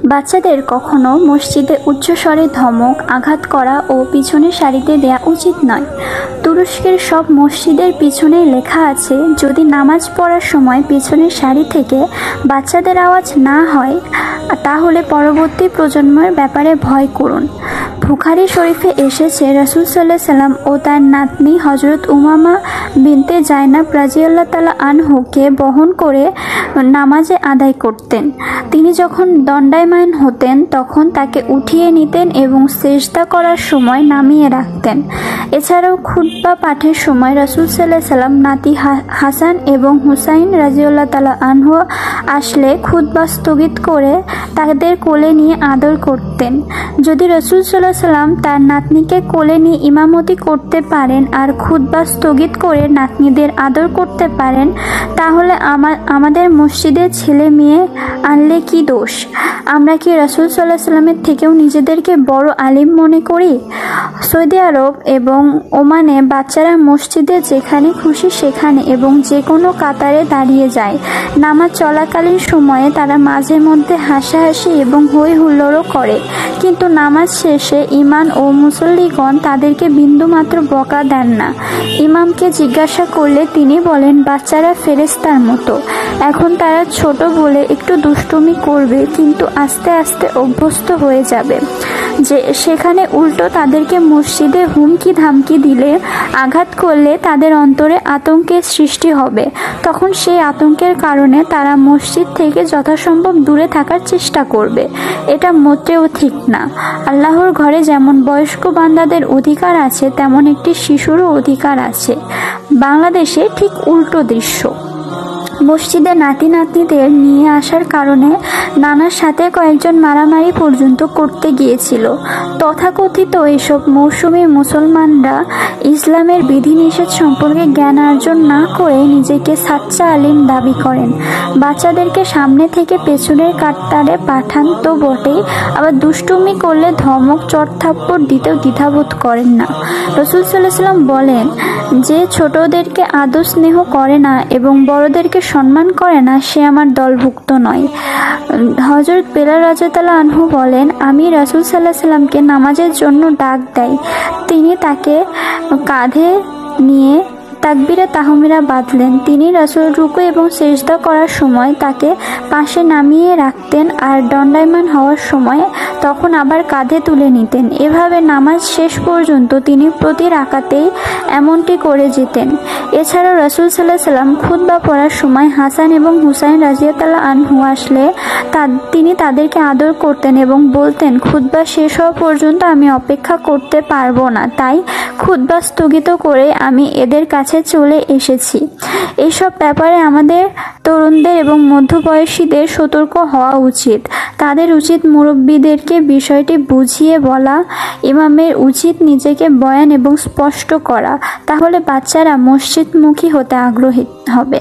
বাচ্চাদের কখনো মসজিদে উচ্চস্বরে ধমক, আঘাত করা ও পিছনের সারিতে দেয়া উচিত নয়। তুরস্কের সব মসজিদের পিছনে লেখা আছে, যদি নামাজ পড়ার সময় পিছনের সারি থেকে বাচ্চাদের আওয়াজ না হয় তাহলে পরবর্তী প্রজন্মের ব্যাপারে ভয় করুন। বুখারী শরীফে এসেছে, রাসূল সাল্লাল্লাহু আলাইহি ওয়াসাল্লাম ও তার নাতনি হযরত উমামা বিনতে জায়নাব রাদিয়াল্লাহু তাআলা আনহুকে বহন করে নামাজে আদায় করতেন। তিনি যখন দণ্ডায়মান হতেন তখন তাকে উঠিয়ে নিতেন এবং সেজদা করার সময় নামিয়ে রাখতেন। এছাড়াও খুতবা পাঠের সময় রাসূল সাল্লাল্লাহু আলাইহি ওয়াসাল্লাম নাতি হাসান এবং হুসাইন রাদিয়াল্লাহু তাআলা আনহু আসলে খুতবা স্থগিত করে তাদের কোলে নিয়ে আদর করতেন। যদি রাসূল সাল্লাল্লাহু আলাইহি ওয়াসাল্লাম তার নাতনিকে কোলে নিয়ে ইমামতি করতে পারেন আর খুতবা স্থগিত করে নাতনিদের আদর করতে পারেন, তাহলে আমাদের মসজিদে ছেলে মেয়ে আনলে কি দোষ? আমরা কি রাসূল সাল্লাল্লাহু আলাইহি ওয়াসাল্লামের থেকেও নিজেদেরকে বড় আলিম মনে করি? সৌদি আরব এবং ওমানে বাচ্চারা মসজিদে যেখানে খুশি সেখানে এবং যে কোনো কাতারে দাঁড়িয়ে যায়। নামাজ চলাকালীন সময়ে তারা মাঝে মধ্যে হাসাহাসি এবং হই হুল্লোড়ও করে, কিন্তু নামাজ শেষে ইমাম ও মুসল্লিগণ তাদেরকে বিন্দুমাত্র বকা দেন না। ইমামকে জিজ্ঞাসা করলে তিনি বলেন, বাচ্চারা ফেরেশতার মতো, এখন তারা ছোট বলে একটু দুষ্টুমি করবে, কিন্তু আস্তে আস্তে অভ্যস্ত হয়ে যাবে। যে সেখানে উল্টো তাদেরকে মসজিদে হুমকি ধামকি দিলে, আঘাত করলে তাদের অন্তরে আতঙ্কের সৃষ্টি হবে। তখন সেই আতঙ্কের কারণে তারা মসজিদ থেকে যথাসম্ভব দূরে থাকার চেষ্টা করবে। এটা মোটেও ঠিক না। আল্লাহর ঘরে যেমন বয়স্ক বান্দাদের অধিকার আছে, তেমন একটি শিশুরও অধিকার আছে। বাংলাদেশে ঠিক উল্টো দৃশ্য। মসজিদে নাতি নাতনিদের নিয়ে আসার কারণে নানার সাথে কয়েকজন মারামারি পর্যন্ত করতে গিয়েছিল। তথাকথিত এসব মৌসুমী মুসলমানরা ইসলামের বিধিনিষেধ সম্পর্কে জ্ঞান অর্জন না করে নিজেকে সাচ্চা আলিম দাবি করেন। বাচ্চাদেরকে সামনে থেকে পেছনের কাট্টারে পাঠান তো বটেই, আবার দুষ্টুমি করলে ধমক চড়থাপ্পড় দিতেও দ্বিধাবোধ করেন না। রাসূল সাল্লাল্লাহু আলাইহি ওয়াসাল্লাম বলেন, যে ছোটদেরকে আদর স্নেহ করে না এবং বড়দেরকে সম্মান করে না, সে আমার দলভুক্ত নয়। হযরত বেলাল রাদিয়াল্লাহু আনহু বলেন, আমি রাসূল সাল্লাল্লাহু আলাইহি ওয়াসাল্লামকে নামাজের জন্য ডাক দেই, তিনি তাকে কাঁধে নিয়ে তাকবীরে তাহমিরা বাঁধলেন। তিনি রাসূল রুকু এবং সেজদা করার সময় তাকে পাশে নামিয়ে রাখতেন আর দণ্ডায়মান হওয়ার সময় তখন আবার কাঁধে তুলে নিতেন। এভাবে নামাজ শেষ পর্যন্ত তিনি প্রতি রাকাতেই এমনটি করে যেতেন। এছাড়াও রাসূল সাল্লাল্লাহু আলাইহি ওয়াসাল্লাম খুতবা পড়ার সময় হাসান এবং হুসাইন রাদিয়াল্লাহু আনহু আসলে তিনি তাদেরকে আদর করতেন এবং বলতেন, খুতবা শেষ হওয়া পর্যন্ত আমি অপেক্ষা করতে পারবো না, তাই খুতবা স্থগিত করে আমি এদের কাছে চলে এসেছি। এইসব ব্যাপারে আমাদের তরুণদের এবং মধ্যবয়সীদের সতর্ক হওয়া উচিত। তাদের উচিত মুরব্বীদেরকে বিষয়টি বুঝিয়ে বলা, ইমামের উচিত নিজেকে বয়ান এবং স্পষ্ট করা, তাহলে বাচ্চারা মসজিদমুখী হতে আগ্রহী হবে।